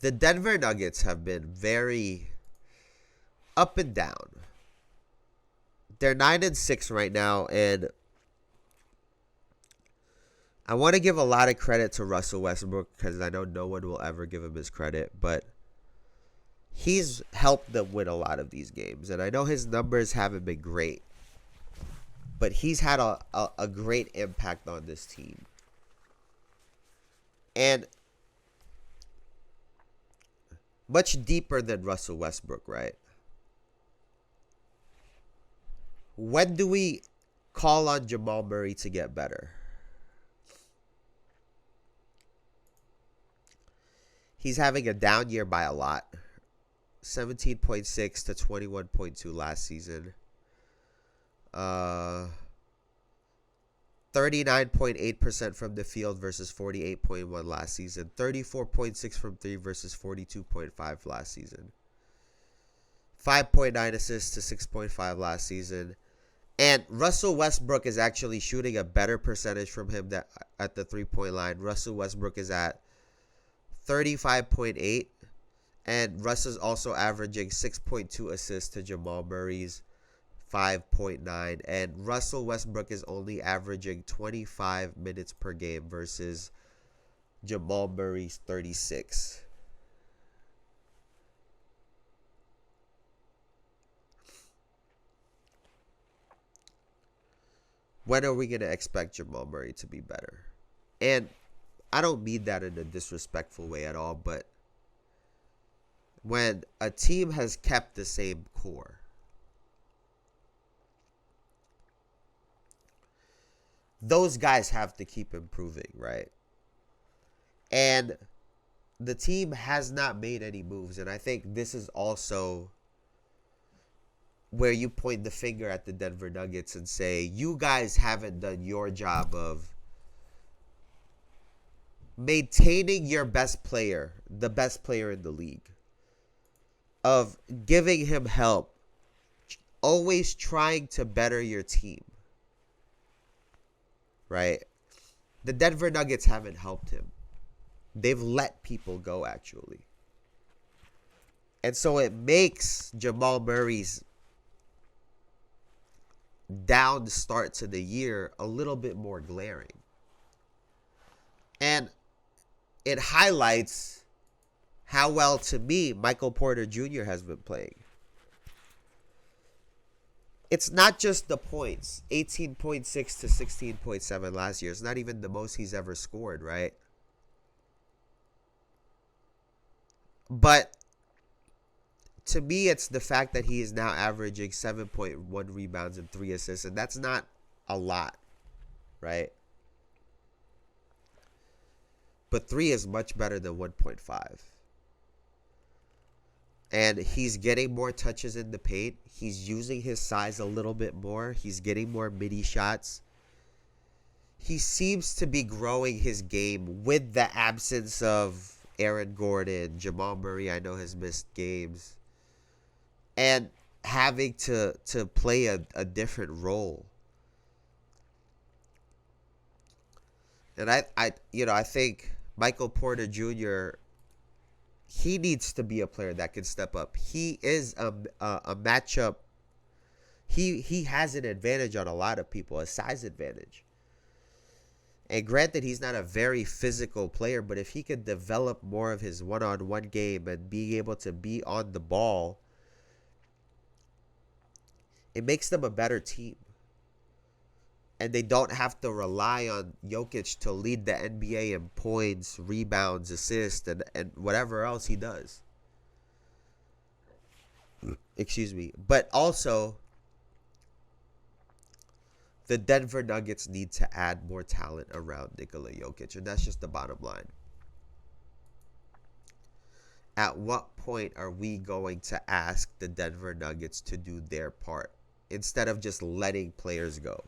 the Denver Nuggets have been very up and down. They're 9-6 right now, and I want to give a lot of credit to Russell Westbrook because I know no one will ever give him his credit, but he's helped them win a lot of these games. And I know his numbers haven't been great, but he's had a great impact on this team. And much deeper than Russell Westbrook, right? When do we call on Jamal Murray to get better? He's having a down year by a lot. 17.6 to 21.2 last season. 39.8% from the field versus 48.1 last season. 34.6 from 3 versus 42.5 last season. 5.9 assists to 6.5 last season. And Russell Westbrook is actually shooting a better percentage from him at the 3-point line. Russell Westbrook is at 35.8. And Russ is also averaging 6.2 assists to Jamal Murray's 5.9. And Russell Westbrook is only averaging 25 minutes per game versus Jamal Murray's 36. When are we going to expect Jamal Murray to be better? And I don't mean that in a disrespectful way at all, but when a team has kept the same core, those guys have to keep improving, right? And the team has not made any moves, and I think this is also where you point the finger at the Denver Nuggets and say, you guys haven't done your job of maintaining your best player, the best player in the league, of giving him help, always trying to better your team, right? The Denver Nuggets haven't helped him. They've let people go, actually. And so it makes Jamal Murray's down start to the year a little bit more glaring. And it highlights how well, to me, Michael Porter Jr. has been playing. It's not just the points. 18.6 to 16.7 last year. It's not even the most he's ever scored, right? But to me, it's the fact that he is now averaging 7.1 rebounds and 3 assists, and that's not a lot, right? But 3 is much better than 1.5. And he's getting more touches in the paint. He's using his size a little bit more. He's getting more midi shots. He seems to be growing his game with the absence of Aaron Gordon. Jamal Murray, I know, has missed games. And having to play a different role. And I think Michael Porter Jr., he needs to be a player that can step up. He is a matchup. He has an advantage on a lot of people, a size advantage. And granted, he's not a very physical player, but if he could develop more of his one-on-one game and be able to be on the ball, it makes them a better team. And they don't have to rely on Jokic to lead the NBA in points, rebounds, assists, and whatever else he does. Excuse me. But also, the Denver Nuggets need to add more talent around Nikola Jokic. And that's just the bottom line. At what point are we going to ask the Denver Nuggets to do their part instead of just letting players go?